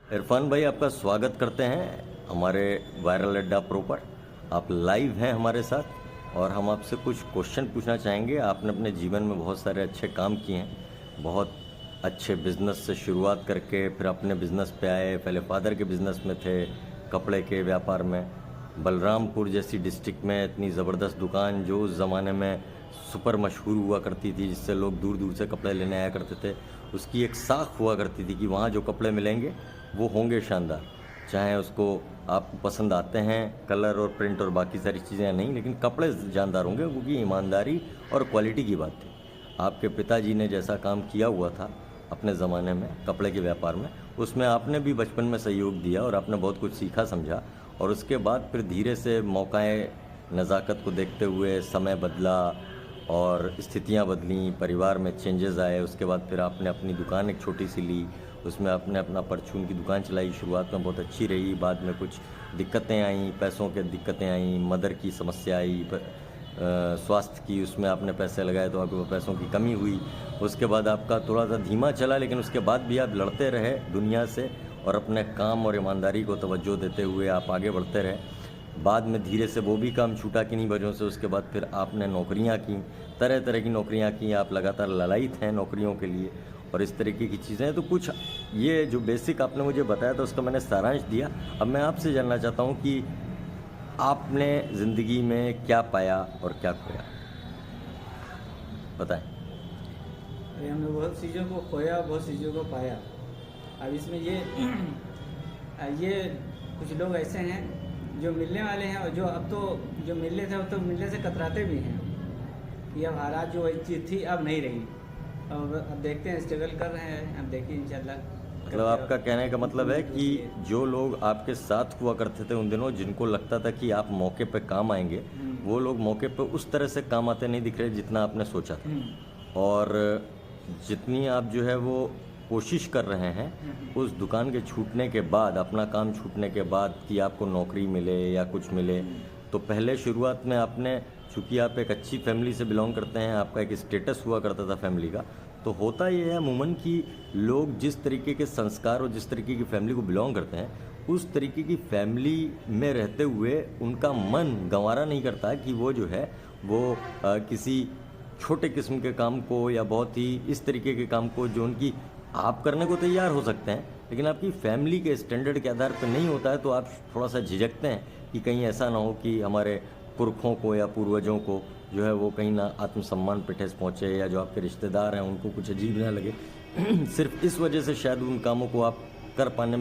इरफान भाई, आपका स्वागत करते हैं हमारे वायरल अड्डा प्रो पर। आप लाइव हैं हमारे साथ और हम आपसे कुछ क्वेश्चन पूछना चाहेंगे। आपने अपने जीवन में बहुत सारे अच्छे काम किए हैं, बहुत अच्छे बिजनेस से शुरुआत करके फिर अपने बिजनेस पे आए। पहले फादर के बिजनेस में थे, कपड़े के व्यापार में। बलरामपुर जैसी डिस्ट्रिक्ट में इतनी ज़बरदस्त दुकान जो उस ज़माने में सुपर मशहूर हुआ करती थी, जिससे लोग दूर दूर से कपड़े लेने आया करते थे, उसकी एक साख हुआ करती थी कि वहाँ जो कपड़े मिलेंगे वो होंगे शानदार। चाहे उसको आपको पसंद आते हैं कलर और प्रिंट और बाकी सारी चीज़ें नहीं, लेकिन कपड़े जानदार होंगे, क्योंकि ईमानदारी और क्वालिटी की बात थी। आपके पिताजी ने जैसा काम किया हुआ था अपने ज़माने में कपड़े के व्यापार में, उसमें आपने भी बचपन में सहयोग दिया और आपने बहुत कुछ सीखा समझा। और उसके बाद फिर धीरे से मौकाएँ, नज़ाकत को देखते हुए समय बदला और स्थितियाँ बदलीं, परिवार में चेंजेस आए। उसके बाद फिर आपने अपनी दुकान एक छोटी सी ली, उसमें आपने अपना परचून की दुकान चलाई। शुरुआत में बहुत अच्छी रही, बाद में कुछ दिक्कतें आईं, पैसों के दिक्कतें आईं, मदर की समस्या आई, स्वास्थ्य की, उसमें आपने पैसे लगाए तो आपको पैसों की कमी हुई। उसके बाद आपका थोड़ा सा धीमा चला, लेकिन उसके बाद भी आप लड़ते रहे दुनिया से और अपने काम और ईमानदारी को तवज्जो देते हुए आप आगे बढ़ते रहे। बाद में धीरे से वो भी काम छूटा किन्हीं वजहों से। उसके बाद फिर आपने नौकरियां की, तरह तरह की नौकरियां की, आप लगातार ललायित हैं नौकरियों के लिए और इस तरीके की चीज़ें। तो कुछ ये जो बेसिक आपने मुझे बताया था उसका मैंने सारांश दिया। अब मैं आपसे जानना चाहता हूँ कि आपने ज़िंदगी में क्या पाया और क्या खोया, बताएं। अरे हमने बहुत चीज़ों को खोया, बहुत चीज़ों को पाया। अब इसमें ये कुछ लोग ऐसे हैं जो मिलने वाले हैं और जो अब तो जो मिलने थे अब तो मिलने से कतराते भी हैं कि अब हालात जो वही चीज़ थी अब नहीं रही। अब देखते हैं, स्ट्रगल कर रहे हैं, अब देखिए इंशाल्लाह। मतलब आपका कहने का मतलब है कि जो लोग आपके साथ हुआ करते थे उन दिनों, जिनको लगता था कि आप मौके पे काम आएंगे, वो लोग मौके पे उस तरह से काम आते नहीं दिख रहे जितना आपने सोचा था। और जितनी आप जो है वो कोशिश कर रहे हैं उस दुकान के छूटने के बाद, अपना काम छूटने के बाद कि आपको नौकरी मिले या कुछ मिले, तो पहले शुरुआत में आपने, चूँकि आप एक अच्छी फैमिली से बिलोंग करते हैं, आपका एक स्टेटस हुआ करता था फैमिली का, तो होता ये है अमूमन कि लोग जिस तरीके के संस्कार और जिस तरीके की फैमिली को बिलोंग करते हैं, उस तरीके की फैमिली में रहते हुए उनका मन गंवारा नहीं करता कि वो जो है वो किसी छोटे किस्म के काम को या बहुत ही इस तरीके के काम को जो उनकी, आप करने को तैयार हो सकते हैं लेकिन आपकी फैमिली के स्टैंडर्ड के आधार पर नहीं होता है, तो आप थोड़ा सा झिझकते हैं कि कहीं ऐसा ना हो कि हमारे पुरखों को या पूर्वजों को जो है वो कहीं ना आत्मसम्मान पे ठेस पहुँचे, या जो आपके रिश्तेदार हैं उनको कुछ अजीब ना लगे। सिर्फ इस वजह से शायद उन कामों को आप कर पाने में